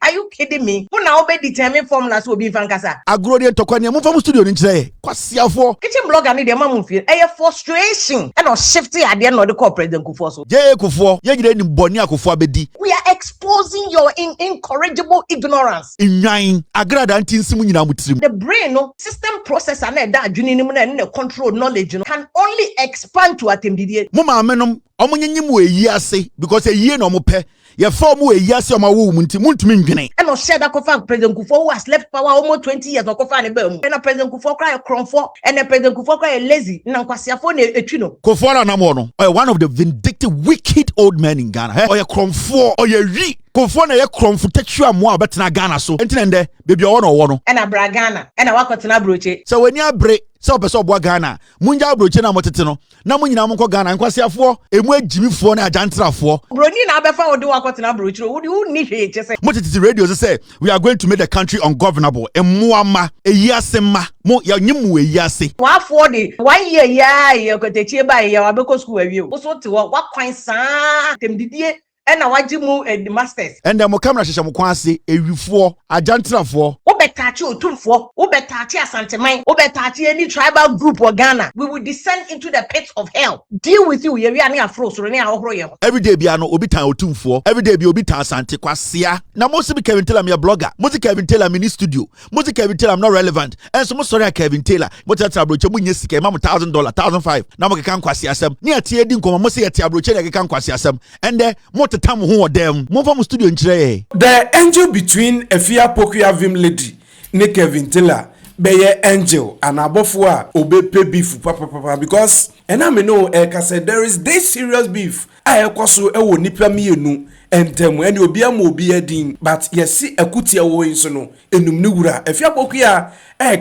Are you kidding me? Who now be determine formulas will be fankasa? Agrodian Tokwania, move from studio in today. Kwasiafo. Kitchen blogger need the mamma feel a frustration and not shifty at the end of the President Kufuor. Jay Kufuor, you didn't Bonia Kufuor. We are exposing your incorrigible ignorance. In nine, Agrada and Tinsimunina with him. The brain, system processor, and that junior control knowledge can only expand to attempt. Mama menum, Omunyimu a year say, because a year no more pay. Your form way, yes, your woman, Muntimin. And no said that President Kufuor who has left power almost 20 years or Kofa and a President Kufuor cry a Cromfort and a President Kufuor cry a lazy Nankwasiafone a Chino. Kufuor Namono, or one of the vindictive, wicked old men in Ghana, or your Cromfort, or your re. Kufuor na ye Cromfort you more about Ghana so. Entende, baby, one. And a Bragana, and a Wakotana Broche. So when you break, so person boy Ghana, Munja Broche na motetino, na munyina mko Ghana, and Kwasiafo, emwe Jimmy Fo na Ajantra Fo. Broni na befa odu Wakotana Broche, would you need it? Moteti radio say, we are going to make the country ungovernable. Emuama, a yasema, mo ya nyimu e yase. Wa 40, 1 year ya, you could take by your Abeko school review. Also to what kind sa, them didie. And I want you move the masters. And the Mokamra Shamukwasi, a Kufuor, Ajantra for. Obetachi Otumfuo, Obetachi Asantemai, Obetachi any tribal group or Ghana. We will descend into the pits of hell. Deal with you, we are near froze or near Ohroyo. Every day be an Obita Otumfuo, every day be Obita Asante Kwasia. Now most be Kevin Taylor, me a blogger. Most Kevin Taylor, mini studio. Most Kevin Taylor, I'm not relevant. And so most sorry Kevin Taylor. But that's a broche, Munyesike, Mam $1,000, $1,500. Now I can't Kwasiasem. Near Tiedin, most say a broche, I can't Kwasiasem. And there, the time who are them move from studio in today. The angel between Afia-Pokuya Vim lady ne Kevin Taylor be angel and abofua obe pay beef papa because and I know said there is this serious beef I kwaso ewo nipa mienu entem and obi am obi edin but yesi akutia wo inso no enum ne wura Afia-Pokuya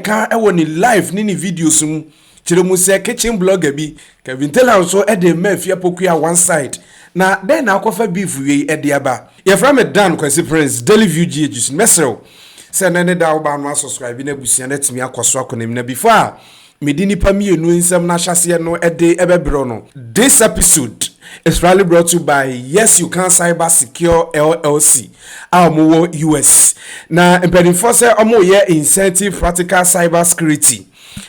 ka ewo ni live ni videos mu kire mu se kitchen blogger bi Kevin Taylor so e dey ma Afia-Pokuya one side. Na then na akofa beef we ediaba. Ye from me Dan Kwesi Prince Daily View GH mesero. Se na ne da oba no subscribe na busia na timi akoso akonem na before medini pamienu nsem na hyase no ede ebebro no. This episode is really brought to you by Yes You Can Cyber Secure LLC. Amowo US. Na impeding say omo ye incentive practical cyber security.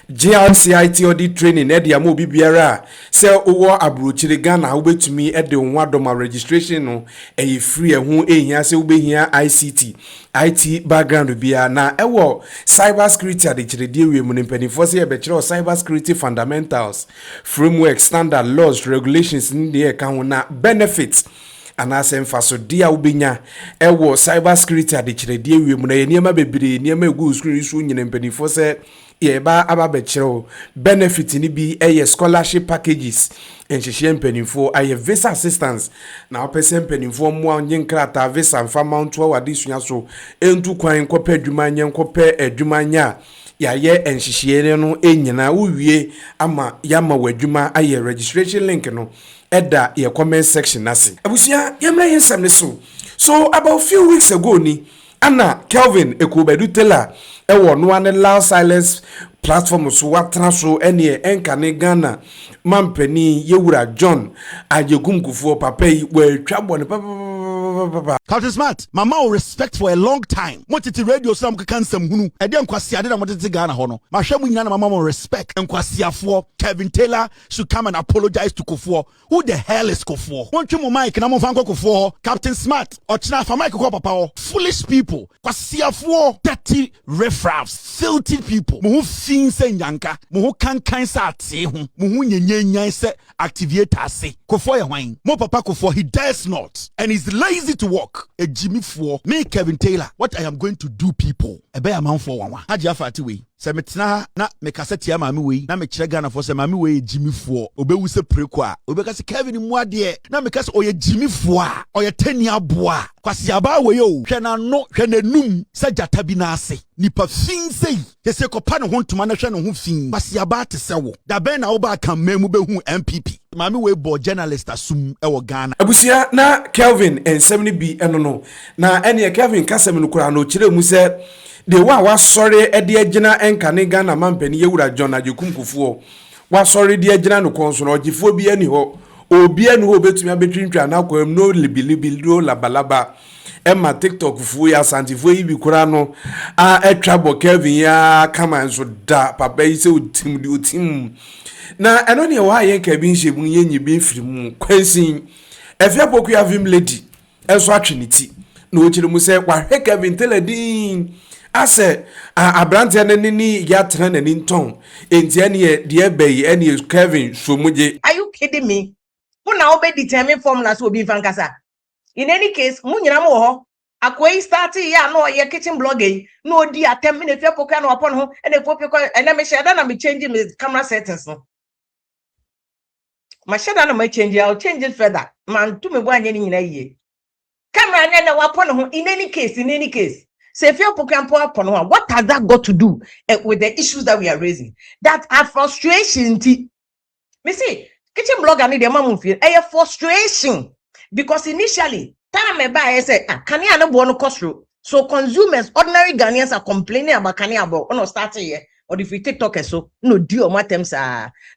GRCITOD training edi amo bibiara se owo abrochire Ghana obetumi ede onwa doma registration no e free ehun ehia se obehia IT background bia na ewo cyber security adechire die we mu mpanyfo se e be kire cyber security fundamentals framework standard laws regulations ndi e ka ho na benefits anase mfaso dia ubenya ewo cyber security adechire die we mu na ye niam bebire niam egu screen so nyine mpanyfo se yeba ababechiro benefit ni bi scholarship packages enhihye mpanimfo aye visa assistance na opese mpanimfo mo nyenkrata visa mfa mount wa wadisua so entu kwan kopa adwuma nyenkopa adwuma nya yaye enhihye no enyina uwie ama yama wadwuma aye registration link no eda ye comment section nase abusia yemra yensam ne so about few weeks ago ni Anna Kelvin Ekubedu Taylor ewo no ane loud silence platform so watra so ene enkane Ghana mampani yewura John Ajegum Kufuor papa yi we twabo ne papa Captain Smart mama o respect for a long time motiti radio so am kansam hunu e de nkwasiade na motiti Ghana ho no mahwemu nyina na mama mo respect nkwasiafo Kevin Taylor should come and apologize to Kufuor. Who the hell is Kufuor? Won't you mic na mo fanko Kufuor? Captain Smart ochina fa mic ko papa foolish people kwasiafo dirty riffraffs filthy people mo fin se nyanka mo kankan sa ate ho mo nyenyenyan se activator se Kufuor ye hwan mo papa Kufuor he dares not and he's lazy to work a Jimmy for me Kevin Taylor what I am going to do people e be am for one haji afati we se metna na me kaseti ya mami we na me kire Ghana for se mami we Jimmy for obewu se preko a obeka se Kevin mu ade na me kase oye Jimmy for a oye tani aboa kwasi aba we yo hwe na no hwe na num se jata bi na ase nipa fin sei se kopa ne ho ntoma na hwe ne ho fin kwasi aba te se wo da ben na wo ba kan memu behu MPP mami we bo journalist asum e wo Ghana abusia na Kelvin en 70B eno no na ene Kelvin kasem no kura no kire mu se de wa sorry e de agina enkane Ghana mampani yewura John Ajegum Kufuor wa sorry de agina no konso no ogifo bi ani ho obi enu obetumi abetwintwa na kwam no libilibi no labalaba Emma TikTok fu ya santifo yi bi kura no a etwa bo Kevin ya kama nso da papa yi se otim na eno ne wa ye Kevin shebu ye nyibi firimu kwansin efia pokuya vim lady enso atweniti na ochire mu se kwa hwe Kevin teledin ase abrante ne ni ya tena na ni nton enti ene de bayi ene Kevin somuje. Are you kidding me? Who now be determine formulas will be fankasa? In any case, munyina mo ho akwai start ya no ye kitchen blogging no di atem in if you poka no upon ho and if you and me share that me changing my camera settings no. My share that me change I'll change it further. Man to me one nyina ye. Camera na upon ho in any case say if you poka upon ho what has that got to do with the issues that we are raising that are frustration me see kitchen blogger need the mama feel a frustration. Because initially, time I buy, I said, Kania no bono costro. So consumers, ordinary Ghanaians are complaining about Kania about no starting here. Or if we TikTok so no deal what them say.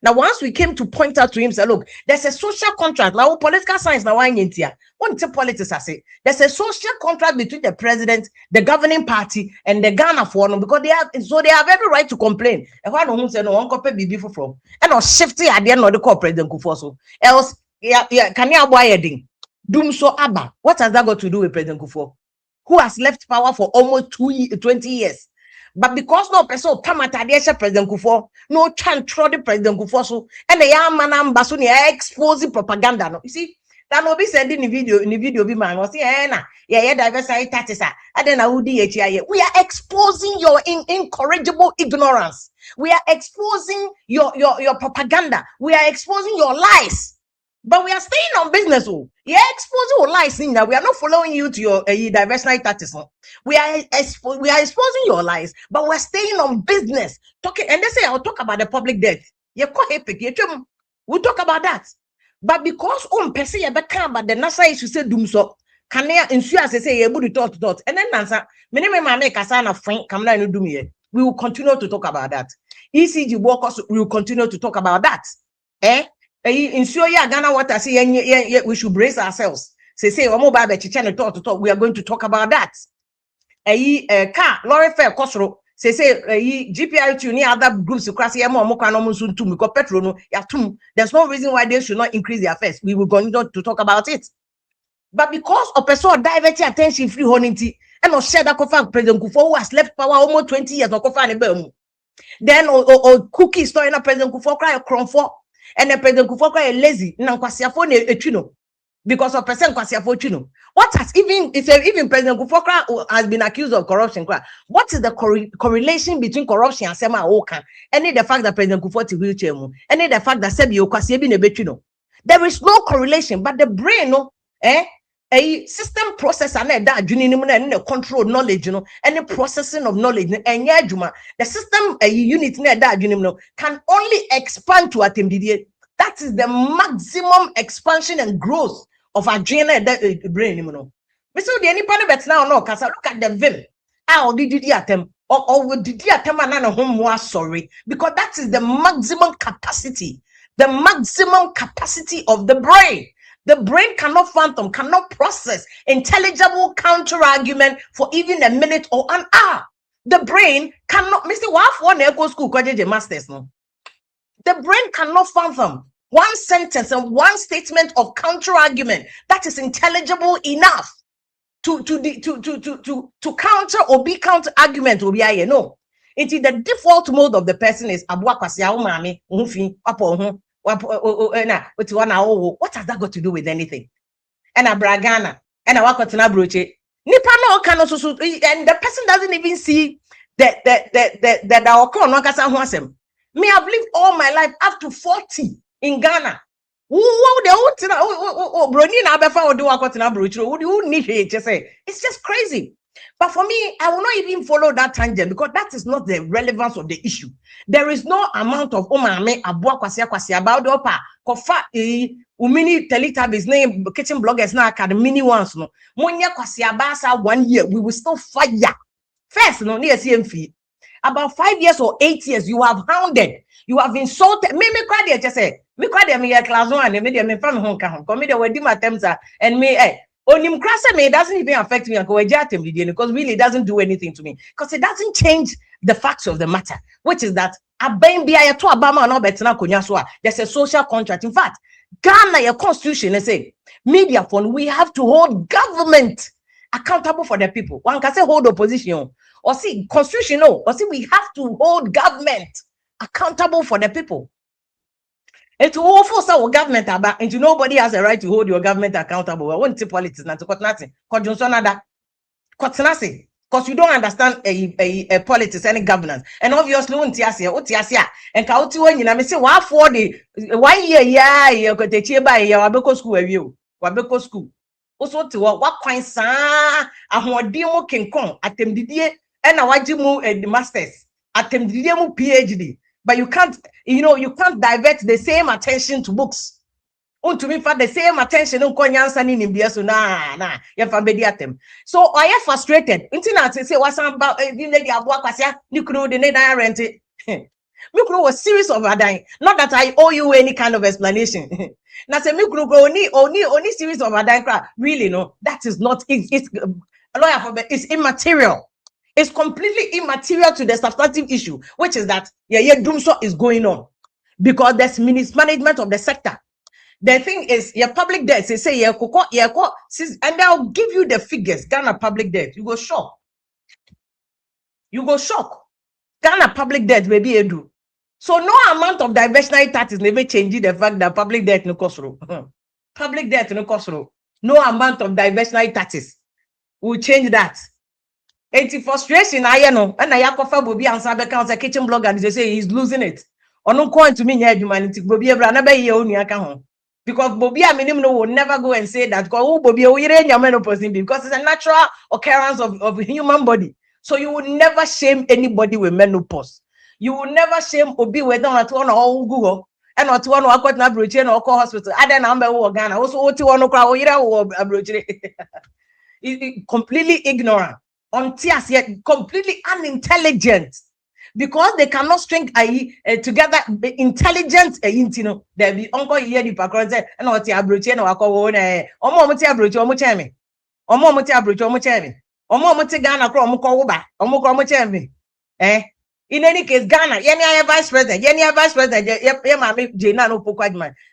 Now once we came to point out to him, say, look, there's a social contract. Now political science now why in here. One politics I say there's a social contract between the president, the governing party, and the Ghana forum because they have every right to complain. And why no one say no one copy be from and or shifty at the end of the call President Kufuor so else Kania boy heading. Doom so Abba. What has that got to do with President Kufuor, who has left power for almost 20 years? But because no person Pamatadiesha President Kufuor, no chant trod President Kufuor so, and the young man ambassador exposing propaganda. No, you see, that no be said in the video be man was yeah, diversity taxes. And then we are exposing your incorrigible ignorance. We are exposing your propaganda. We are exposing your lies. But we are staying on business. Oh, yeah, exposing your lies. Now we are not following you to your diversity tactics. We are exposing your lies, but we're staying on business. Talking, and they say I'll talk about the public debt. We'll talk about that. But because person you become but the NASA issue say doom so can they ensure say able to talk and then answer many make us a friend come down do me. We will continue to talk about that. ECG workers we will continue to talk about that. Ensure ya Ghana water say we should brace ourselves. Say talk. We are going to talk about that. Car lorry fare kosro say GPR ni other groups across here more because petrol no yatum. There's no reason why they should not increase their fares. We will continue to talk about it. But because of person divert attention free honinty and no share that President Kufuor who has left power almost 20 years or then or cookie story na President Kufuor cry a and the President Kufuor cry lazy na kwasiafo na etwino because of person kwasiafo etwino. What has even President Kufuor has been accused of corruption? What is the correlation between corruption and Sema Okan? Any the fact that President Kufuor to wheelchair, any the fact that Sebi Okwasi be nebetwino. There is no correlation, but the brain a system processor and the control knowledge, any processing of knowledge, and the system unit can only expand to attempt. That is the maximum expansion and growth of our brain. We saw the any part now, no, because I look at the vim. How did you attempt? Or did you attempt another home more sorry? Because that is the maximum capacity of the brain. The brain cannot fathom, cannot process intelligible counter argument for even a minute or an hour. The brain cannot, Mr. One echo school, masters, no. The brain cannot fathom one sentence and one statement of counter argument that is intelligible enough to counter or be counter argument will be no. It is the default mode of the person is what has that got to do with anything? And a bragana and a wakatana broche. Nipa no can also and the person doesn't even see that our corner. Me, I've lived all my life up to 40 in Ghana. It's just crazy. But for me, I will not even follow that tangent because that is not the relevance of the issue. There is no amount of omame abua kwasi about the opa kofa umini Teletubbies name kitchen bloggers now mini ones no monya kwasi abasa 1 year we will still fire first no near CMF about 5 years or 8 years you have hounded You have insulted me cry there just say me cry there me class 1 and me there me fam hon ka hon come me there we my attempts and me onim krasa me, it doesn't even affect me because really it doesn't do anything to me because it doesn't change the facts of the matter, which is that there's a social contract. In fact, Ghana, your constitution, they say media fund, we have to hold government accountable for the people. One can say hold opposition or see constitution, or see we have to hold government accountable for the people. And to all force our government about, and nobody has a right to hold your government accountable. I want to politics not to cut nothing. Because you don't understand a politics, any governance. And obviously, and Kauti when you say, why for the 1 year, you could take by your Wabeko school review, Wabeko school. Also, to what kind sa a demo can come at them didier and a wajimu the masters at them didiemu PhD. But you can't, you can't divert the same attention to books. To me, for the same attention, so I am frustrated. Internet say what's about Mikro was series of Adai. Not that I owe you any kind of explanation. Now say Mikro only series of Adai. Really, no, that is not it's a lawyer for it's immaterial. It's completely immaterial to the substantive issue, which is that doomsday is going on because there's mismanagement of the sector. The thing is, your public debt, they say, and I'll give you the figures. Ghana public debt, you go shock. Ghana public debt, maybe you do. So no amount of diversionary tax is never changing the fact that public debt no cost. Public debt no cost. No amount of diversionary taxes will change that. It's frustration, I know. And I Akufo will be answer because a kitchen blogger and they say he's losing it. Or no going to mean humanity. Bobby another year only account. Because Bobby will never go and say that because it's a natural occurrence of human body. So you will never shame anybody with menopause. You will never shame Obi whether not one or Google and not one or got na broche or call hospital. I don't know Ghana. Also, what you want to cry or completely ignorant. Yet completely unintelligent because they cannot string together intelligent there be uncle here the background and what you broach and wako in any case, Ghana, vice president,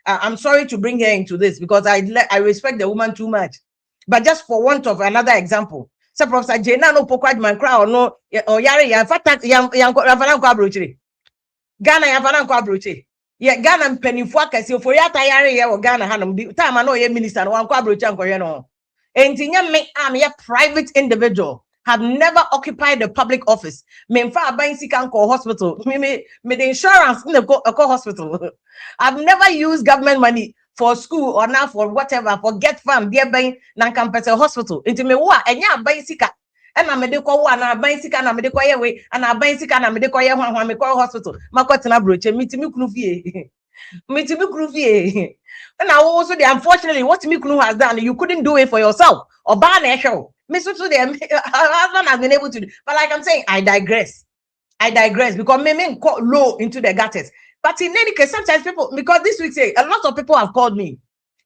I'm sorry to bring her into this because I respect the woman too much. But just for want of another example, so Professor Jena no pokwad man cry or no or yare ya fact yang Ghana yafanan kwa broche. Yeah, Ghana penifua kasi for yata yare ya Ghana hanum di time no ye minister no kwa broche anko ye no. Entinya me am a private individual have never occupied a public office. Me mfa aban sika nko hospital. Me the insurance in the hospital. I've never used government money for school or now for whatever for get farm there by Nankampete hospital into me wa enya bicycle and I made ko wa na bicycle and I made ko ye we and I bicycle and I made ko ye hwan me ko hospital makotena broche mitimi kunu fie and I also the unfortunately what Mikunu has done you couldn't do it for yourself or ban a show me so to them husband has been able to do but like I'm saying I digress because me low into the gutters. But in any case, sometimes people, because this week say a lot of people have called me,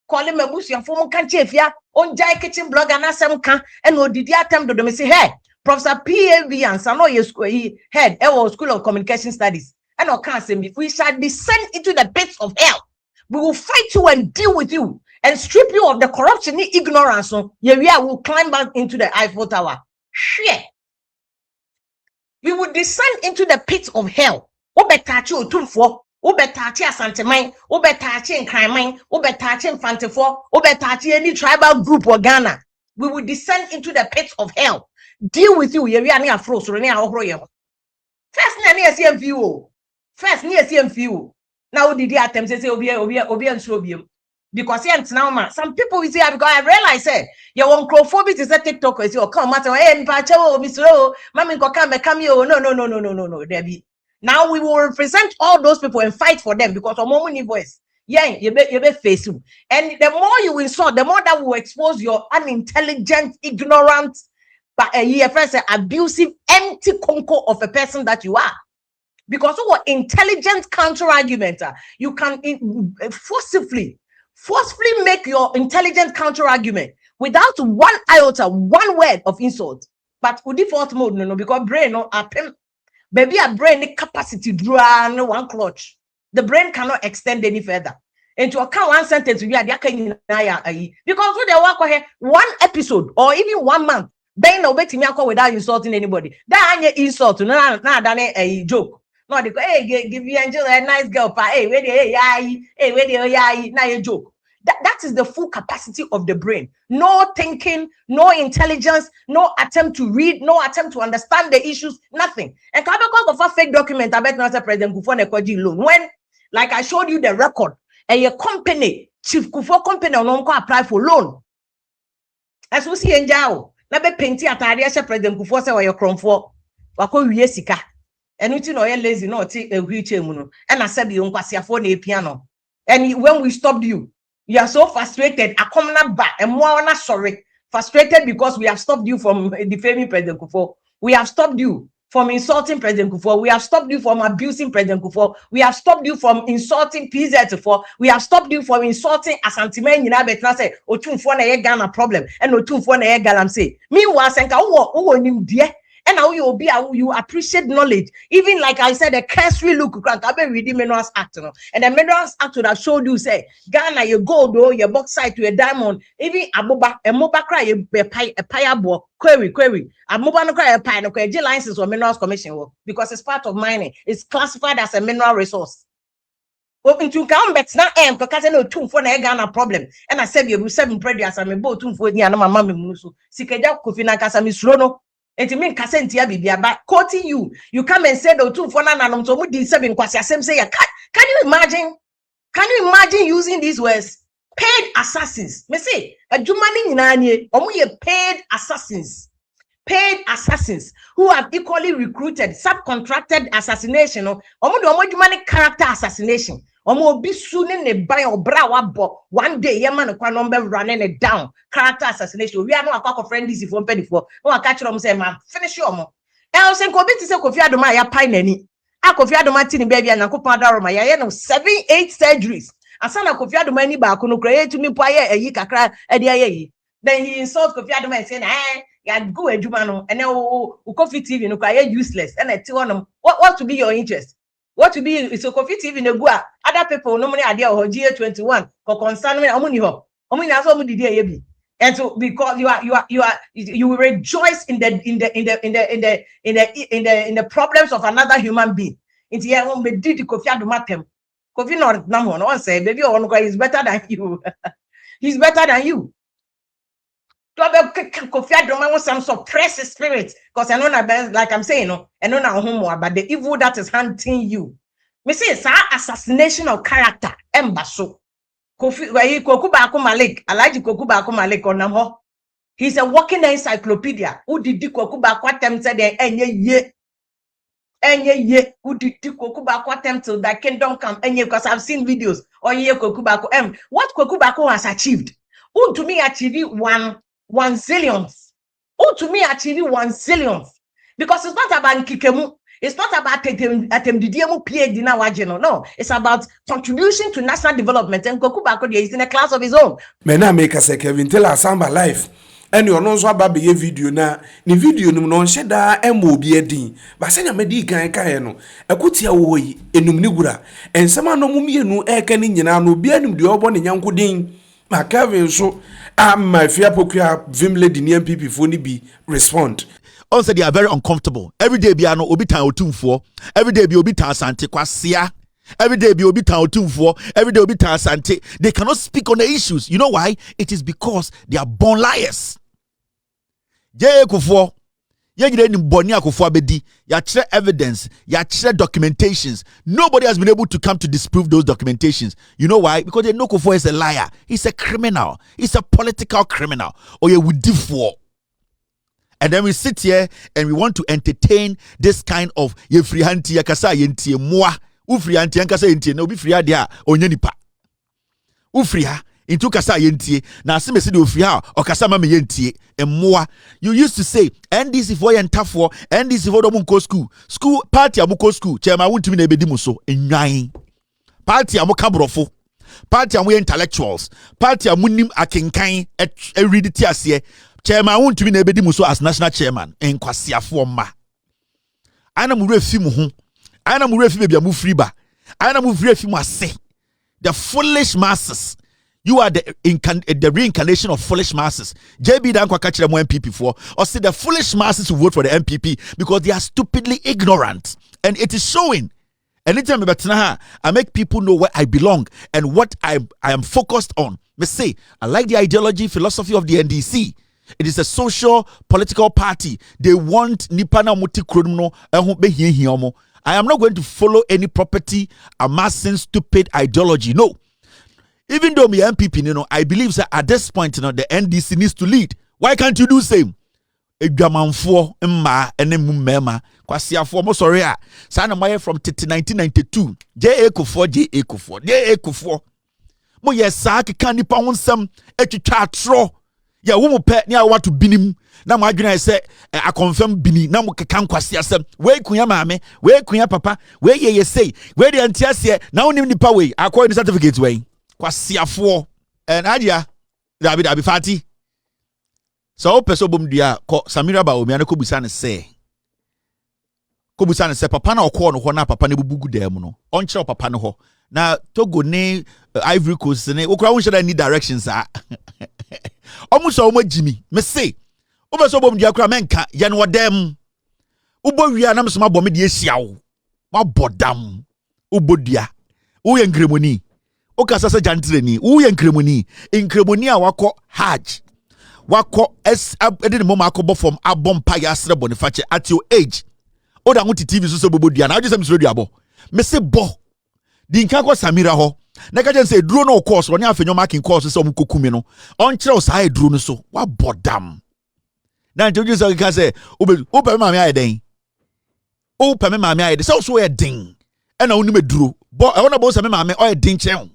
calling me bush and former country if ya on Jai kitchen blog and some can and no did ya attempt to me say, hey, Professor PAV and Sanoye school he head our School of Communication Studies. And I can't say if we shall descend into the pits of hell, we will fight you and deal with you and strip you of the corruption, ignorance. So yeah, we will climb back into the Eiffel Tower. Shit. We will descend into the pits of hell. Obetachi Otumfuo. Obetachi Asanteman, Obetachi Nkraiman, Obetachi Infantefo, Obetachi any tribal group or Ghana. We will descend into the pits of hell. Deal with you. You are near frost or near Ohroyo. First, near CMFU. First, near CMFU. Now, did the attempt to say Obi and Shobium? Because now, some people will say, because I realize, you want Akufo-Addo is a TikTok, you come matter, hey, Pacho, Mr. Mammy, come here. No, Debbie. Now we will represent all those people and fight for them because of more voice. Yeah, you be face you. And the more you insult, the more that will expose your unintelligent, ignorant, but first abusive, empty conco of a person that you are. Because what intelligent counter argument, you can forcefully make your intelligent counter argument without one iota, one word of insult. But with default mode, no, because brain no happen. Baby, a brain capacity draw no one clutch. The brain cannot extend any further. And to account one sentence, we are because they work here 1 episode or even 1 month. Then no bet me without insulting anybody. That insult, no, done a joke. No, they go, hey, give you Angela a nice girl, hey, where they now a joke. That is the full capacity of the brain. No thinking, no intelligence, no attempt to read, no attempt to understand the issues, nothing. And can I of a fake document? I bet not a President Kufuor loan. When, like I showed you the record, and your company, Chief Kufuor company, on apply for loan. As we see in Jao, na be painting at Ariasha President Kufuor say your cron for wako sika. And you know you're lazy, no, take a wheelchair muno. And I said you for the piano. And when we stopped you are so frustrated. I come not back and more not sorry. Frustrated because we have stopped you from defaming President Kufuor. We have stopped you from insulting President Kufuor. We have stopped you from abusing President Kufuor. We have stopped you from insulting PZ4. We have stopped you from insulting Asantimen. You know, but say Otumfuo na ye Ghana problem and Otumfuo na ye Galam say. Meanwhile, senka who nim die. And now you appreciate knowledge. Even like I said, a cursory look, I've been reading Minerals Act, and the Minerals Act would have showed you, say, Ghana, your gold, your bauxite to a diamond, even a moba cry, a payable, query, a moba no cry, a pine, a G license or Minerals Commission work, because it's part of mining. It's classified as a mineral resource. Open to come back now, because I know Otumfuo na Ghana problem. And I said, you 7 predators, I'm a boat Otumfuo, and my mammy Musu, Sikaja Kofina Casamisrono. And to me, Cassentia Bibia, but quoting you come and say the Otumfuo na nanom so mu di 7 kwasi asem say can you imagine? Can you imagine using these words? Paid assassins. Me say, a Jumani nyinanye, omu ye paid assassins who have equally recruited, subcontracted assassination, omu Jumani character assassination. Omo bi sune ne buy or brawa bo one day yeman kwa number running it down character assassination we are no akwa friend this for pedifo no catch them say man finish your mo else en ko bi ti say Kofi-Addo ma ya pai nani a Kofi-Addo ma ti ni bia Nyankopon adaro ma ya no 7-8 surgeries asana Kofi-Addo ma ni ba ko no kra to me po aye ayi kakra e de aye then he insult Kofi-Addo ma say na ya go adwuma no and Kofi TV no kra useless and e ti wonom what to be your interest. What to be is a Kofi TV in a gua. Other people no money idea or GA21 or concern me amuni ho. Omuni na so mu didi ebi. And so because you will rejoice in the problems of another human being. Into here won be did Kofi-Addo matem. Kofi not nam no say baby on is better than you. He's better than you. Kofi-Addo man some suppress his spirit because I know that like I'm saying no I know now homo but the evil that is hunting you. Me say it's assassination of character embasso. Kofi Kokuba Malik Alaji Kokuba Malik on ho. He's a walking encyclopedia. Who did Kokuba Kwatem said enye ye who did Kokuba Kwatem till that kingdom come enye because I've seen videos on ye Kokuba what Kokuba has achieved. Who to me achieve 1 zillionth. Oh, to me, actually 1 zillionth. Because it's not about Kikemu. It's not about no. It's about contribution to national development. And Kokuba is in a class of his own. Mena make us a Kevin tell us samba life. And you know so about the video na. Ni video no no sheda MOB edin. But senya medi kan no. Akutia wo yi enum ni gura. Ensema no mumienu eka ni nyina no bia enum de obo ne nyanko din. Ma Kevin so my Afrifa-Mensah vim lady ni MPP for ni be respond. Also, they are very uncomfortable. Every day, be no obitan Otumfuo. Every day, be obitan Asante kwasia. Every day, be obitan Otumfuo. Every day, obitan Asante. They cannot speak on the issues. You know why? It is because they are born liars. Kufuor. Akufo-Addo. Ya chere evidence. Ya chere documentations. Nobody has been able to come to disprove those documentations. You know why? Because they know Kufuor is a liar. He's a criminal. He's a political criminal. Or you would differ. And then we sit here and we want to entertain this kind of yefrihanti yakasa yentie moa ufrihanti yankasa yentie no bi fria dia onye nipa ufria into kasa yentie na aseme se de ofri ha o kasa ma me yentie emmoa. You used to say NDC for yentafo NDC for do munko school party amuko school chairman wuntumi na ebedi mu so enwan party amuka brofo party amu intellectuals party amunim akenkan read ti ase chairman wuntumi na ebedi mu so as national chairman enkwasiafo ma ana mu refi mu ho ana mu refi bebia mu friba ana mu refi mu ase. The foolish masses. You are the reincarnation of foolish masses. JB dan kwa kachire mo MPP for. Or say the foolish masses who vote for the MPP because they are stupidly ignorant. And it is showing. Anytime I make people know where I belong and what I am focused on. Me say, I like the ideology, philosophy of the NDC. It is a social, political party. They want Nipana Muti Krumno and I am not going to follow any property amassing stupid ideology. No. Even though me MPP, I believe that at this point, the NDC needs to lead. Why can't you do same? Egamanfo mma ene mumema kwasiafo mo sorry a sa na moye from 1992 Kufuor mo yesa keka nipa wonsam etwitwa atro ya wo mo pe ne a wato binim na mo adwena se a confirm bini na mo keka nkwasiasem we kunya maame we kunya papa we ye sei we de antiase na wonim nipa we akọ ni certificate we kwasiafo adia dabi fati so peso bom dia ko Samira ba omi an ko busa ne se papa na okọ no ho na papa ne bubugu dem no on kire papa ne ho na Togo ne Ivory Coast ne okura won share any directions a omuso omagimi me say obeso bom dia kura menka ye no dem ubowia na msoma bom de esia wo mabodam ubodua wo ye nkremoni okasa sa jantreni wo ye nkremoni a wako hajj wako edin mom akobo from abompa ya sre boniface at your age oda ngo TV so bobodua na agese msro duabo me se bo di nka ko Samira ho na ka say duro no course oni afenyo marking course so omukokumi no on kire o sai duro no so wa bodam na nti oje so ka say ope mama aye den ope mama aye den so ye den e na oni meduro bo e wona bo se mama o ye den chen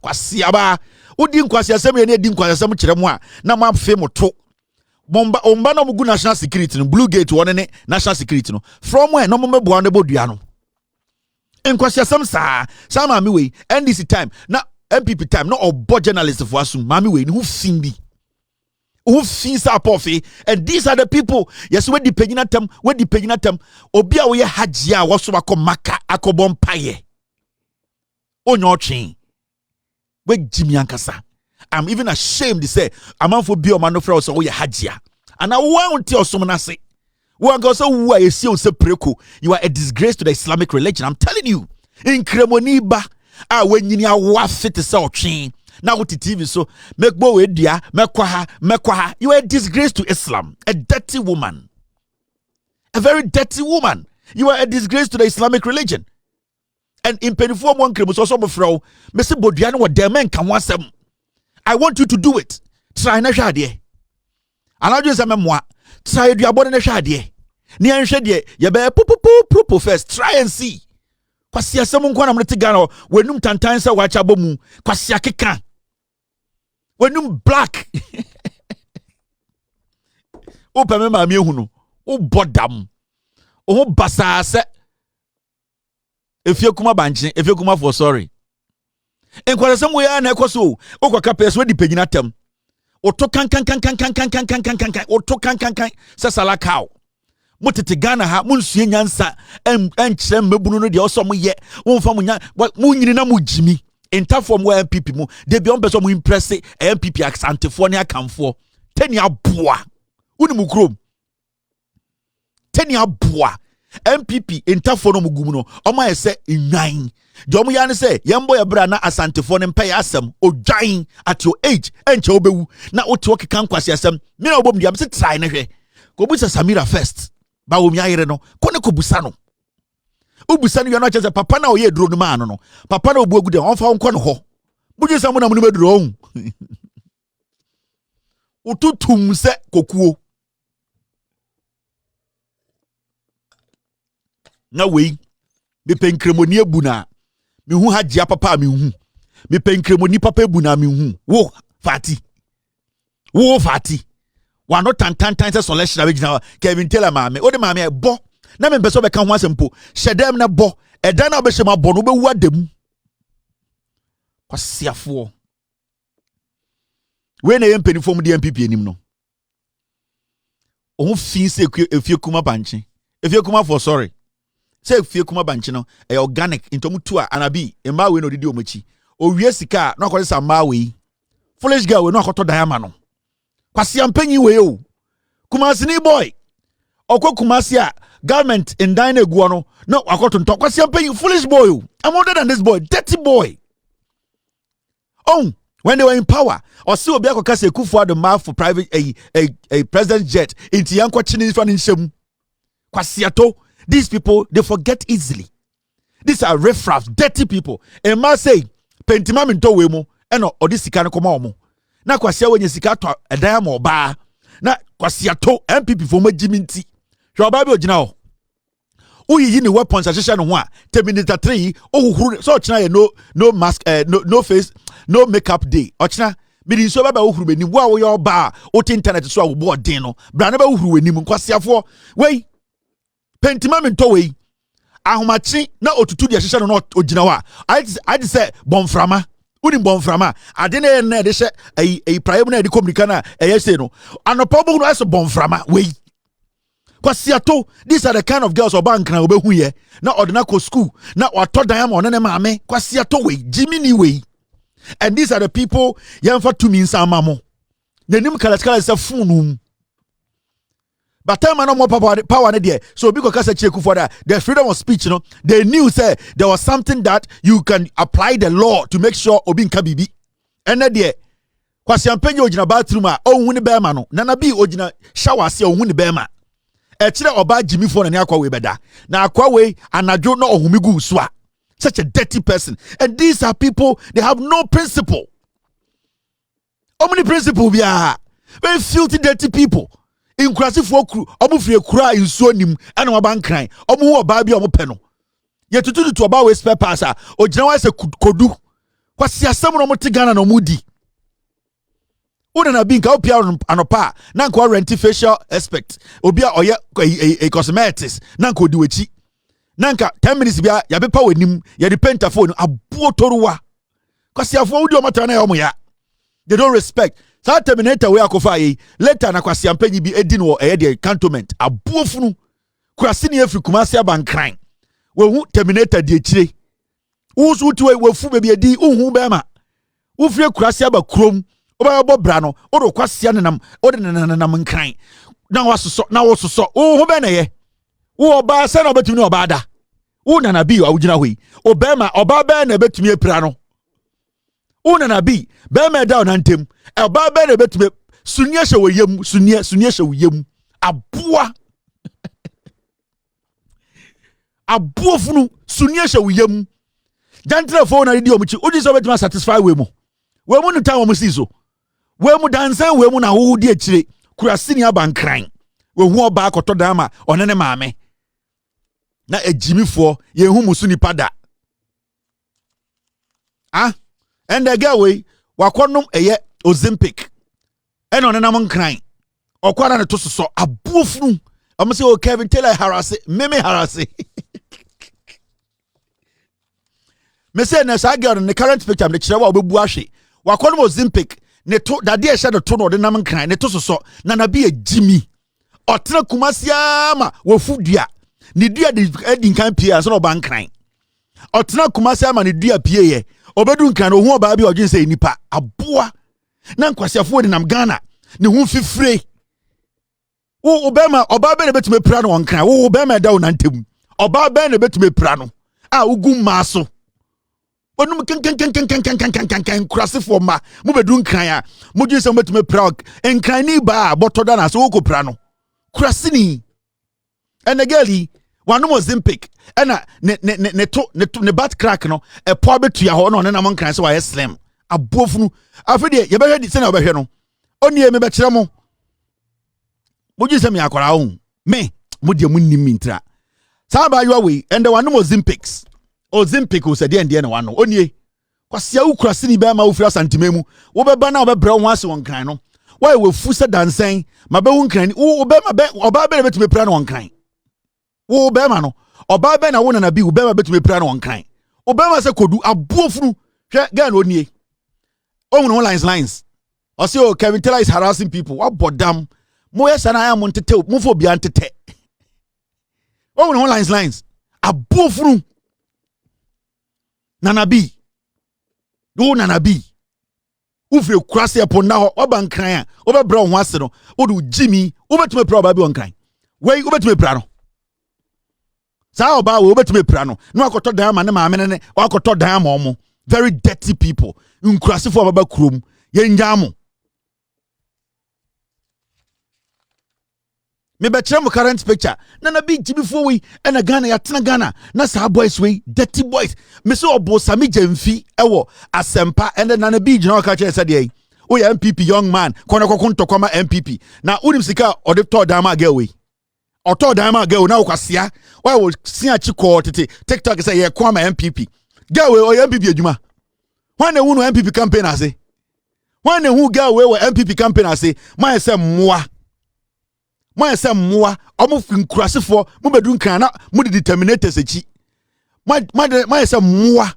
kwasi aba odi nkwasi asem ye na edi nkwasi asem kire mu a na mo afe moto omba no mugu national security no blue gate won ne national security no from where no mo mebo an bodua no enkwasi asem sa mami we NDC time na MPP time no obo journalist for asum mami we who fin sa pofi and these are the people yes we depending them obi a we hajia wo so maka akobom paye onyo twen we Jimmy ankasa. I'm even ashamed to say amanfo bi o man no fra so we hajia and I want to osum na se we go so who are see on se preko you are a disgrace to the Islamic religion. I'm telling you in kremoni ba a wenyini awa fit se otwen na wo TV so make bo we dia mekwa ha you are a disgrace to Islam, a dirty woman, a very dirty woman. You are a disgrace to the Islamic religion. And in penifo mo nkremu so mo fra me se bodua no de men kan wasem. I want you to do it. Try na hwa de. Anadwo se memmoa. Try duabode na hwa de. Ni anhwe de ye be popo first. Try and see. Kwasi asem nko na mte Ghana wenum tantan se wacha bomu. Kwasi akeka. Wenum black. O peme ma mi ehunu. O bodam. O basa se efie kuma banche, efie kuma for sorry. Enkwara sem we na ekoso okwaka pese we dipagina tem. Oto kan oto kan sasala cow. Motete Ghana ha munsue nyansa enkyere mabunu no de oso mo ye wonfa mo nya mo nyini na mo jimi entafo mo MPP mo de bi on beso mo impress MPP accentfo ne akamfo tani aboa uni mu krom tani aboa MPP entafo no mugum no oma ese nwan de omo ya ne se yembo ya bra na asantefo ne mpa ya asem odwan at your age enche obewu na ote okeka nkwase asem me na obom diam se try ne hwe ko busa Samira first ba wo mi ayere no ko ne ko busa no ubusa no no chese papa na oye duro no ma no papa na obu agude on fa onko no ho buji samu na mu no duro on ututum se kokuo na wei me penkremoni abuna me hu hajia papa me hu me penkremo nipa pe bu na me hu wo fati wa no tantan se selection abegina Kevin Taylor maame o de maame e bo na me beso be ka ho asempo hyedem na bo eda na obehye ma bo no be wu adem kwasiafo we na yempeni fom de MPP anim no o fi se efie kuma banche efie kuma for sorry say efie kuma banche no e organic intomu tu a anabi e ma we no didi omachi o wie sika na akwese sa ma we foolish girl we no akoto diamond no kwasi ampanyi we o Kumasi ni boy okwa Kumasi a government in dine eguo no na akoto nto kwasi ampanyi foolish boy o I'm older than this boy dirty boy. Oh, when they were in power or see obi akoka say Kufuor mouth for private a president jet into yankwa chini fan in shem kwasiato. These people they forget easily. These are riffraff dirty people. And ma say pentima minto we mo eno odi sika no koma omo na kwasia wenye sika to edan ma oba na kwasiato MPP for majiminti hwe oba bi ogina ho uyi ni weapons ahehye no ho a terminator 3 ohuru so ochina ye no mask no face no makeup day ochina miri so baba ohuru benim wo a wo ye oba o ti internet so a wo bo odin no bra na ba ohuru wenim kwasiafo wei pentima minto wei ahomachi na otutu de ahehye no no ogina ho a I say bomframa uni bomframa ade na de hye prime na de communica na say no anopo bo no aso bomframa wei kwasiato. These are the kind of girls obankran obehu ye na ordinary school na wato dan ma onene maame kwasiato wei jimini wei. And these are the people yamfa to mean samamo nenim kalaskala se funum but time no more power na there so because kasa cheku for that the freedom of speech, you know, they knew say there was something that you can apply the law to make sure obi nka bibi and na there kwasi ampenye ogina bathroom a ohun ni bema no nana bi ogina shower se ohun ni bema e kire oba jimi for na akwa we beda na akwa we anadwo na ohumigu so a such a dirty person. And these are people, they have no principle. How many principle we are? Very filthy, dirty people. In Kufuor crew, Omufie kura in sonim and waban crying. Omu baby omu peno. Yet to do to about waste pepper, or Janawa se kodu. What's your summon omu tigana no mudi? Udana binka opia anopa, nanko renti facial aspect. Obia oya a cosmetics, nanko duechi. Nanka 10 minutes bia ya bepa wenim ya de pentaphone abuo toruwa kwasiafo udi omata na yomo ya they don't respect sa terminator we akofa yi later na kwasiampanyi bi edi no e de cantonment abuo funu kwasi ne afri Kumasi abankran we hu terminator de chire usu tuwe we fu be edi uhu be ma ufie Kumasi abakrom oba bo bra no odo kwasi anenam odo nanam nkran na wasoso uhu be na ye wo ba se na obetumi no ba da wo nana bi a wugina hoi obema oba ba na betumi epira no wo nana bi be ma da onantem oba ba na betumi sunie hye wo yam sunie hye wo yam aboa aboa funu sunie hye wo yam jantre fo na di omuchi odi so betumi satisfy we mu no time wo si so we mu dansan we mu na wo di akire kurasini abankran we hu oba akoto dama onene maame na ejimifo ye hu musu ni pada and the girl we wakonom eye Ozempic eno ne nam nkran okwara ne to so abuofunu am say o Kevin Taylor harase meme harase me say na sa girl ne current picture me kire wa obebu ahwe wakonom Ozempic ne to dade e hye de to no de nam nkran ne to so na bi ejimi otena Kumasi ama wofudua ni dua de edinkan pie so no bankran otena Kumasi ama ni dua pie ye obedu nkan no hu oba bi ogin say nipa aboa na nkwasiafo de nam Ghana ne hu fifire wo obema oba be na betume pra no nkran wo obema da wonantem oba be na betume pra no a ugu maso onum kan krasifo ma mu bedu nkran a mu gin say betume pra nkran ni ba botoda na so wo ko pra no krasini and the girlie one was Ozempic and ne bat crack no a poor bit to your honor and among cranks why slim a bofunu afedi ye be send obehwe no oni me be kire mo moji se me akwara ho me modi munni mintra sa ba yo we and the one was Ozempic was said and the one oni kwasia ukrasi ni be ma ofira santimemu wo be ba na wo be bre ho ase won kran no why we fu se dansen ma be won kran wo be ma be oba be betumi pra na won kran wo be ma no oba be na wo na bi wo be ma betumi pra na won kran wo be ma se kodu abuofunu hwe ga na onie ohun no lines o say Kevin Taylor is harassing people what bodam mo yes na am ntete mo fo bia ntete ohun no lines abuofunu nanabi do nanabi ufre krase eponda ho oba nkran a obebra ho ase no odu jimi obetume pra oba bi onkran wei obetume pra no sa oba we obetume pra no no akoto dan ma ne maame ne akoto dan ma omo very dirty people nkrase fo baba krom yenjamo me be chere mo current picture na bi jimi fo we na Ghana ya tena Ghana na sa boys we dirty boys me so obo sami jamfi ewo asempa and na bi jina ka chere said ye o ya MPP young man kono kokunto koma MPP na unim sika o de to dama girl we o to dama girl na okwasia why wo sia chiko tete TikTok say ye kwama MPP girl we o ya MPP adwuma when who no MPP campaign ase when who girl we MPP campaign ase my say moa my say moa omo nkurasefo mo bedun kan na mo de determinators echi my say moa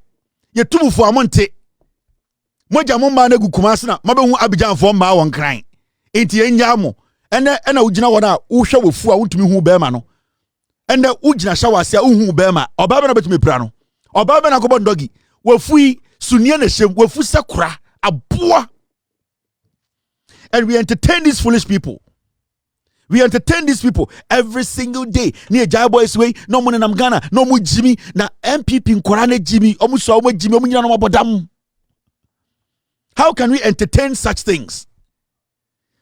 ye tumufo amonte moja mo ma na gukuma na mabehu abijanfo ma won kran enti enya mo ena ugina wona wo hwe wofu a wontumi hu be ma no ena ugina shawa ase a hu be ma oba be na betumi pra no oba be na ko bondogi wofu sunie na shem wofu sekura aboa and we entertain these foolish people. We entertain these people every single day. Near Jai Boys way, no money nam Ghana, no more Jimmy, na MPP in Korane Jimmy, almost so much Jimmy, how can we entertain such things?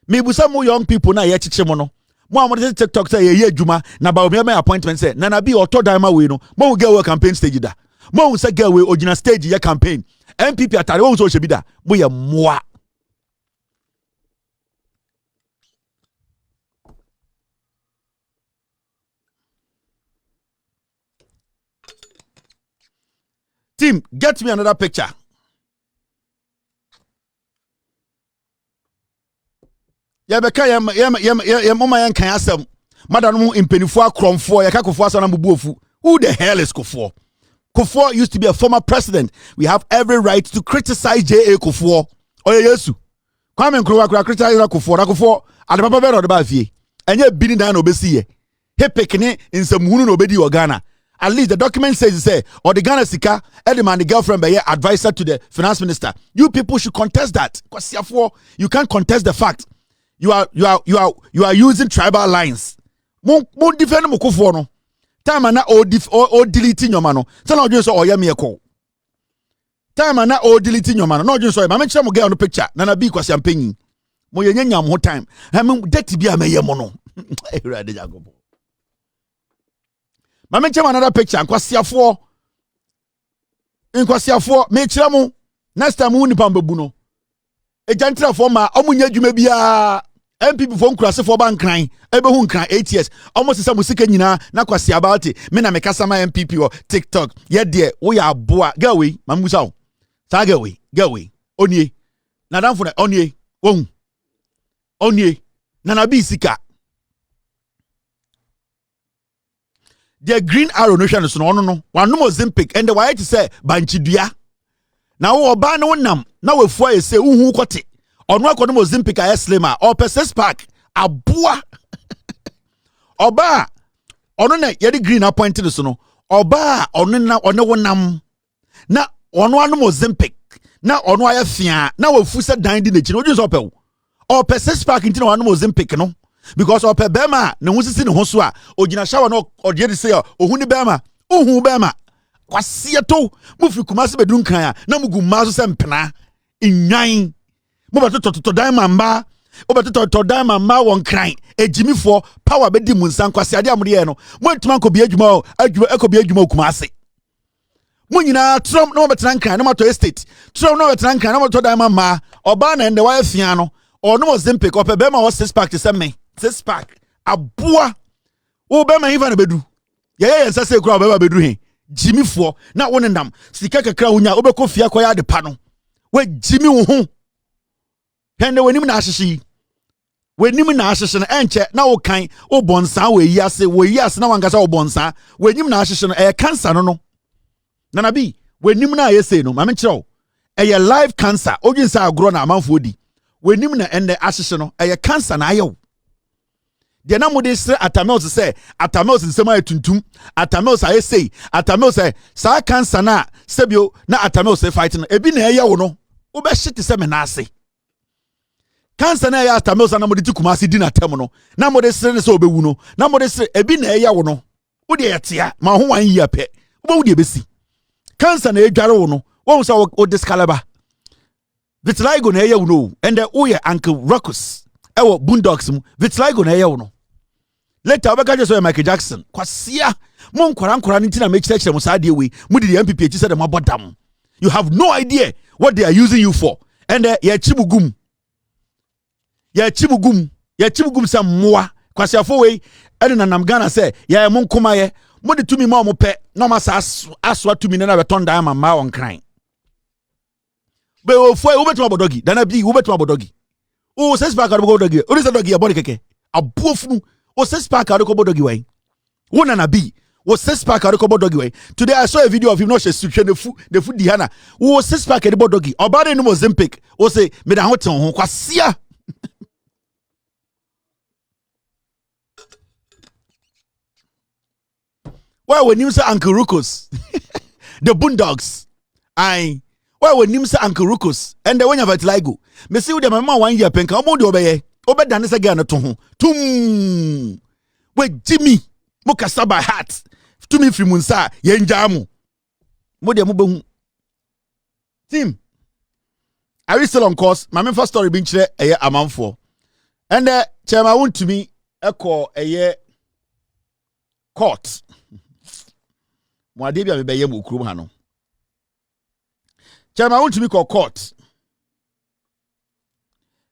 Maybe some more young people na ye chichemono. Mo amode TikTok say ye juma na ba obi appointment say na bi auto dama we no. Mo get we campaign stage da. Mo say get we original stage ye campaign. MPP atare wo so shebi da. Mo ye moa. Team, get me another picture. Ya beka ya mama yan kan asem. Madam mu impenifo akromfo ya kakofo asana bubuofu. Who the hell is Kufuor? Kufuor used to be a former president. We have every right to criticize J.A. Kufuor. Oye Yesu. Kwame Nkrumah criticize Kufuor. Kufuor adepapa be no de ba fie. Enye bini dan obesi ye. He pekene nsamhunu no obedi Ghana. At least the document says say or the Ghana Sika Edman the girlfriend be advisor to the finance minister. You people should contest that. Because you can't contest the fact. You are using tribal lines. Mo defend mo Kufuor no. Time na o deleting your mano. Tell no so oya me call. Time na o deleting your mano. No just so ma mention mo get on the picture. Na bi kwasi ampanyin. Mo ye nyam ho time. Ha me dirty bi ameye mo no. Erade Jacob. Ma menche another picture nkwasiafo me kire mu next time wu nipa mbebu no ejantra fo ma omunya dwuma bia MPP fo nkurasefo ba nkran ebehu nkran 8 years almost say musika nyina na kwasi about it me na me kasa ma MPP o TikTok ye de wo ya aboa gawe ma musa o sa gawe onie na danfo na onie wo onie na bi sika. The green arrow no shano no one no Ozempic and the white say banchidua na wo oba no nam na wafua ye say uhu kote ono akono Ozempic aye slimmer or perses pack aboa oba ono na ye green appointed so no oba ono na one wonam na ono anu Ozempic na ono aye fia na wafu se dan di na chi no ju so pew or perses pack nti na anu Ozempic no. Because of a bema, no one sitting hoswa, or Gina shower no, or Jerry say, or Huni Bema, Bema. Was see a toe, move you Kumasi Bedunkaya, Namugu Mazus and Pena, in 9. Move to diamond bar, over to diamond ma one crying, a Jimmy for power bedimun San Quasadia Muriano, one to Manco Biajumo, Echo Biajumo Kumasi. Munina, Trump no Betranka, no matter estate, Trump no Betranka, no matter diamond ma, or Ban and the wife Fiano, or no Zempic, or Pebema was 6 pack to send me. 6 pack aboa wo be ma even bedu ye say crowd be bedu he Jimmy for na one ndam sika kakra wonya obekɔ fia kɔ ya de pa no we Jimmy wo ho hende wenim na ahyehi wenim na ahyehi no enche na wo kan wo bonsa we yi ase na wankasa wo bonsa wenim na ahyehi no cancer no nana bi wenim na ayese no mame kyerɛw live cancer odwin sa agro na amanfo di wenim na ende ahyehi no cancer na ayew de na mode sre atamels say atamels nsema etuntum atamels ayesei atamels sa cancer na sebio na atamels fight no ebi na wo no wo be hye te se me na ase cancer na atamels na mode tikumase di na tem no na mode sre ne se obewu no na mode sre ebi na wo no wo de yetia ma ho wan yi apɛ wo de besi cancer na edware wo no wo so wo discaliber vitiligo na wo no and wo ye Uncle Ruckus ewo boondocks mu vitiligo na wo no later obeka just Michael Jackson kwasia mon kwara ntina me kire mo saa de we mu di MPP echi se de mabodam you have no idea what they are using you for and ya chibugum some moa kwasia fo we ene nanam Ghana say ya mon komaye mo de tumi ma mo pe na ma sa aso tumi na beton dan ma on kran be o fo e wo beto abodogi dana bi wo beto abodogi o se spark abodogi o se dogi abodi keke abuofunu o se spark abodogi wai wona na bi o se spark abodogi wai today I saw a video of him no she suhwe the food di hana o se spark abodogi obade no Mozambique o se me da ho ten ho kwasia why when you say Uncle Ruckus the boondocks why when you say Uncle Ruckus and the one of vitiligo me see with mama 1 year penka omo de obeye obedane se gana to ho tum we Jimmy mo kasa by heart to me from munsa ye njamu mo de mo behu team are we still on course my first story bin kire amanfo and chairman want to me eko court mo ade bia me beye mo kurum ha no chairman want to me call court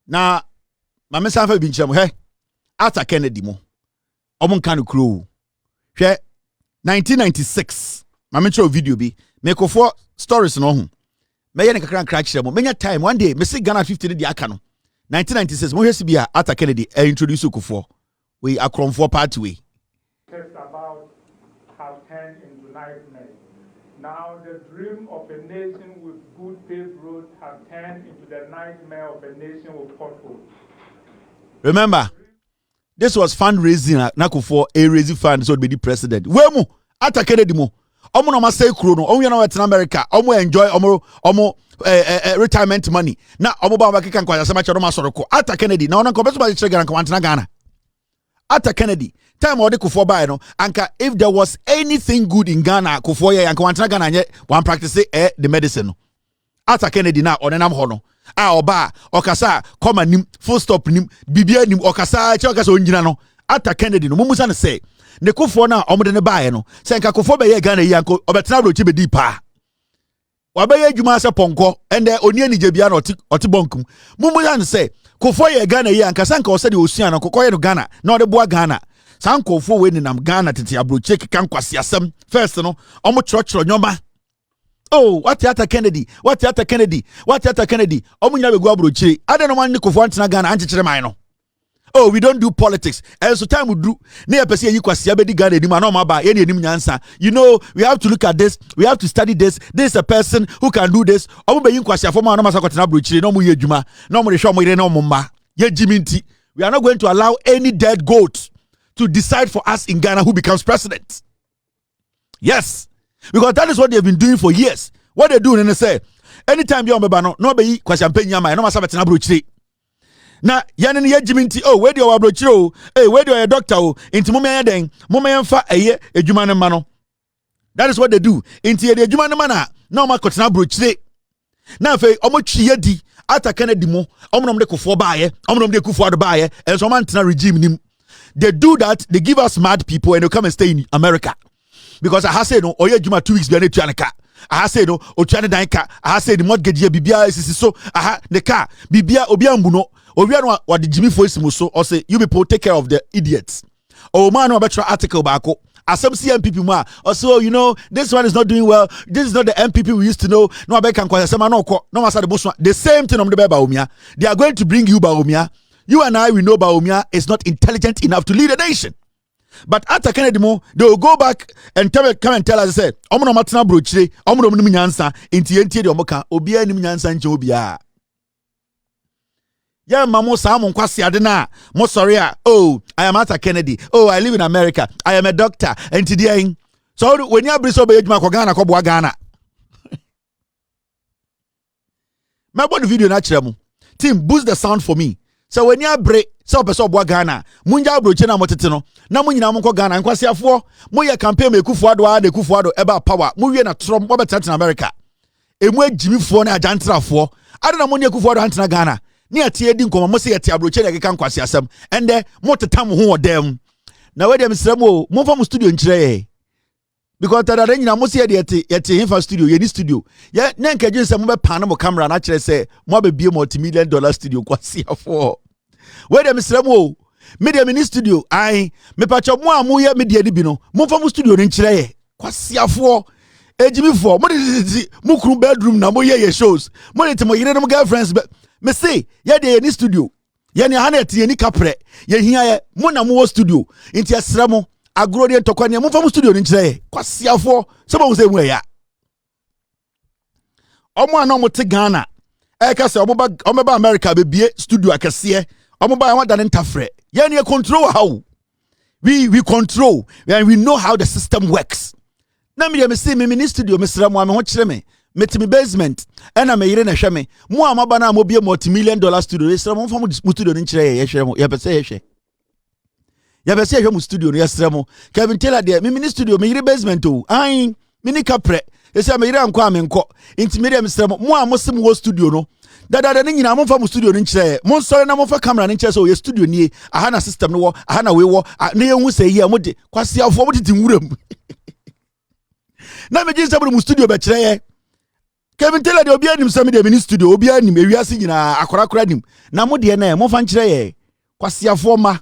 na mame sanfa bi nkyem he ata Kennedy mo omo nka no kuro hwe 1996 mame cho video bi me Kufuor stories no ho me ye ne kakran kra kire mo menya time one day me see Ghana 50 di aka no 1996 mo hwesi bi ata Kennedy introduce Kufuor we akromfo party we about have turned into nightmares. Now the dream of a nation with good paved roads have turned into the nightmare of a nation with potholes. Remember, this was fundraising na Kufuor raising funds so be the president. Wemu ata Kennedy mo. Omo no ma say kuro no. Omo na wet in America. Omo enjoy omo retirement money. Na omo ba makeka nkwa asema chero ma soroko. Ata Kennedy na ona ko beso ba chire Ghana ko antena Ghana. Ata Kennedy time odi Kufuor by no anka if there was anything good in Ghana Kufuor ye anka wantena Ghana nye one practice the medicine no. Ata Kennedy na onenam ho no. Oba okasa koma nim full stop nim bibia nim okasa onyina no ata Kennedy no mumusa ne say ne Kufuor na omode ne baaye no se nka Kufuor be ye Ghana yi anko obetena brochi be di pa wa be ye adwuma se ponko ende oni anije bia na oti bonkum mumusa ne say Kufuor ye Ghana yi anka sanka o se de osua no kokoye no Ghana na ode boa Ghana sanka Kufuor we ni nam Ghana tete abrochi kan kwase asem first no omo chro nyoma. Oh, what Ata Kennedy? What Ata Kennedy? What Ata Kennedy? Omunya be go abrochi. Ade no man ni Kufuor antena Ghana anchechere man no. Oh, we don't do politics. And so time we do. Na ye pese yi kwase abedi Ghana enim na ma ba ye enim nyansa. You know, we have to look at this. We have to study this. This is a person who can do this. Omu be yi kwase afo ma no masa kwatena abrochi no mu ye adwuma. No mu de hwe omu ire no mu mma. Ye jiminti. We are not going to allow any dead goat to decide for us in Ghana who becomes president. Yes. Because that is what they've been doing for years. What they do, and they say, anytime you're on no be kwashampenya ma no masaba tena brochire. Na yan ne yejiminti oh where do you brochire oh hey where do you doctor oh inti mo me den mo me mfa eye adwuma ne ma no. That is what they do. Inti ye adwuma ne ma na ma kotena brochire. Na fe omo twiye di ata Kennedy mo omo nom de Kufuor baaye omo nom de Akufo-Addo baaye and so man tena regime nim. They do that, they give us mad people and they come and stay in America. Because I have said no, oye juma 2 weeks be to anaka. I have said no, otuane dan ka. I have said the mortgage bibia is so. Aha, the car bibia obia mbuno. Obia no what the Jimmy voice so or say you people take care of the idiots. Oh man, no better article bako. As some CMPP ma, also you know this one is not doing well. This is not the MPP we used to know. No, I beg can kwase no the same thing on the Baumia. They are going to bring you Baumia. You and I, we know Baumia is not intelligent enough to lead a nation. But after Kennedy Mo, they will go back and come and tell us, say, Omono Matana Brochre, Omono Nyansa, Inti de Omoka, Obia Nyansa and Jobia. Yeah, Mamo Samon Kwasi Adena, Mosoria. Oh, I am Arthur Kennedy. Oh, I live in America. I am a doctor. And today, so when you are Briso Bejma Kogana Kobwa Ghana. My body video natural. Team, boost the sound for me. So when you are break, so person bwa Ghana, munja broche na moteteno, na munyina monko Ghana, nkwasi afo, moye campaign me Kufuor-Addo de Kufuor-Addo eba power, muye na Trump, mo beta in America. Emwe Jimmy Fuo na ajantra afo, ade na monye Kufuor-Addo antina Ghana. Ni atie di nkoma mo se yete abroche na keka nkwasi asem, ende motetam ho odem. Na we dem sremo, mo fa mo studio nkyere. Because tada de nyina mo se yete info studio, ye ni studio. Ye na nkaje se mo be pan mo camera na kire se mo be bie multi-million-dollar studio kwasi afo. Where them Sremo, media mini studio, I me pacho mo amuye media di bino, mo fa mo studio ni nkyere kwasi afo, ejimi fo, mo di mo kru bedroom na mo ye shows, mo di mo yire no girlfriends me say, ye de ni studio, ye ni hanet ye ni kapre, ye hia ye, mo na mo studio, inti Sremo, agro de tokwa ni mo fa mo studio ni nkyere kwasi afo, so mo say mo ya. Omo ana mo te Ghana, eka se omo ba America be bie studio akese. Omoba want that interfere. Yeah, control how we control and we know how the system works. Na me say me in studio Mr. Mo ho kire me me basement and na me yire na hwe me mo amaba na mo bie multi-million-dollar studio Mr. Mo fa mo studio ni kire ye hwe mo ye pese ye hwe. Ya pese ye hwe mo studio no Mr. Mo Kevin Taylor there me in studio me yire basement o ai me ni kapre e say me yire anko amenko inti me Mr. Mo amosem wo studio no dada ne nyina mo fa mo studio ni nkyere mo sori na mo fa camera ni nkyere so ye studio ni aha na system no wo aha na we wo na ye hu say ye mo de kwasi afo mo titi nwuram na me jinsa mo studio be kyere ye Kevin Taylor de obi anim sami de mini studio obi anim ewiase nyina akora anim na mo de na mo fa nkyere ye kwasi afo ma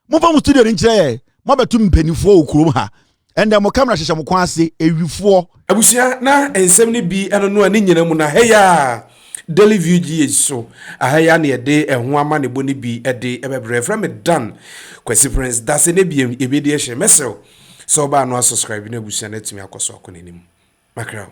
mo fa mo studio ni nkyere ye mo betu mpanifo okurom ha ende mo camera hyehyɛ mo kwan ase ewifo abusia na ensem ni bi eno no ani nyina mu na heya Daily View GH so ahaya na yede ehho ama ne boni bi ede ebebre from Dan Kwesi Prince dase ne biem ebedi ehye mesel so ba no subscribe na busia na timi akoso akonanim makra